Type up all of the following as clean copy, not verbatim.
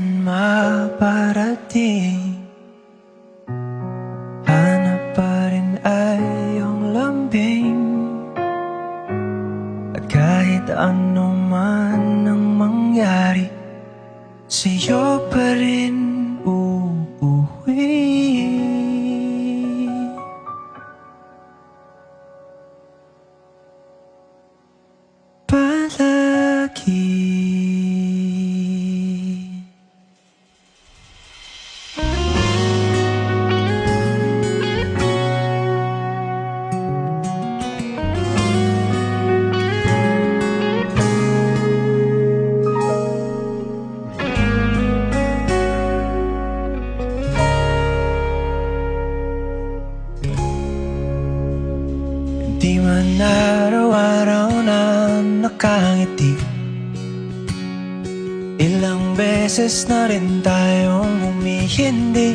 man maparating, hanap pa rin ay iyong lambing. At kahit ano man ang mangyari, sa'yo pa rin uuwi. Palagi. Di man araw-araw na nakangiti, ilang beses na rin tayong humihindi.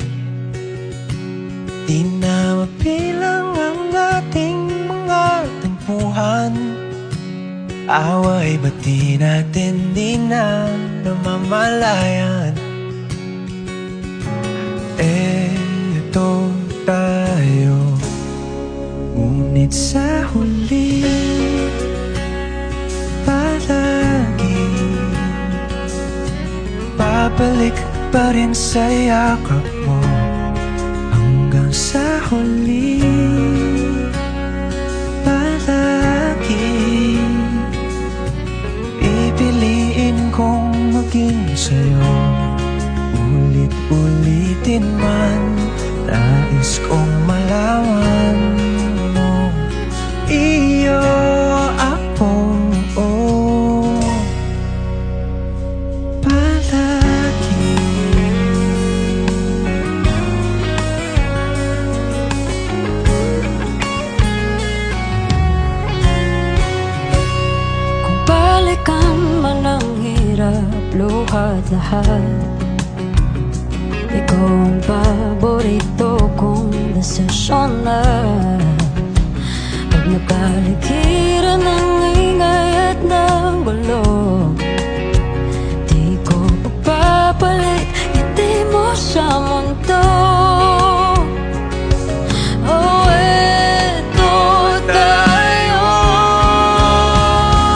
Di na mabilang ang ating mga tampuhan. Away ba't di natin di na namamalayan? Eto tayo, ngunit sa huli palagi babalik pa rin sa yakap mo. Hanggang sa huli palagi pipiliin kong maging sa'yo. Ulit-ulitin man, nais kong malaman mo, iyo ako, palagi. Kung balikan man ang hirap, luhat lahat, ikaw ang paborito kong desisyon na. Pag napaligiran ng ingay at ng gulo, di ko pagpapalit ngiti mo sa mundo. Oh, eto tayo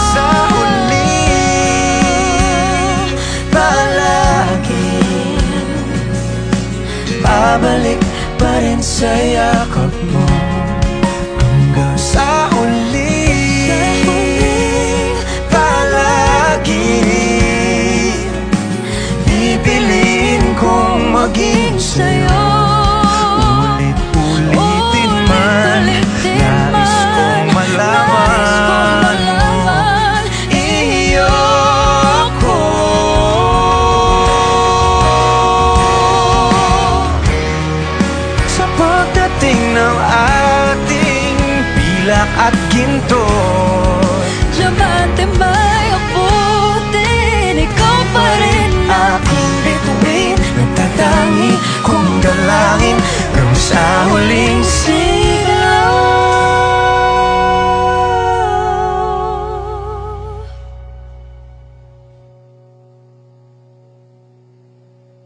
Sa huli palagi babalik pa rin sa yakap mo. Hanggang sa huli palagi pipiliin kong maging sa'yo. Ulit-ulitin man, nais kong malaman mo, iyo ako. Sa pagdating ng ating pilak at ginto, diamante may abutin, ikaw pa rin aking bituin, nagtatangi kong dalangin hanggang sa huling sigaw.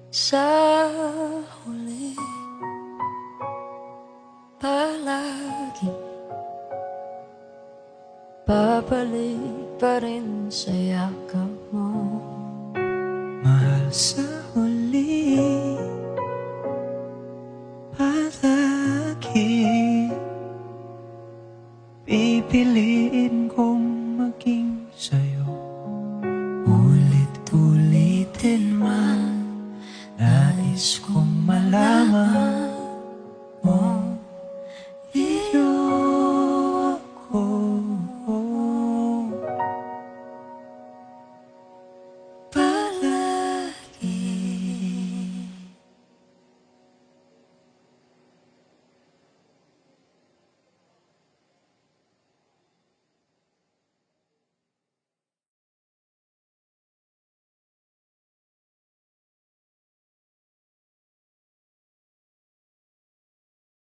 Sa huli palagi babalik pa rin sa yakap mo. Mahal, sa huli palagi pipiliin kong maging sa'yo. Ulit-ulitin man, nais kong malaman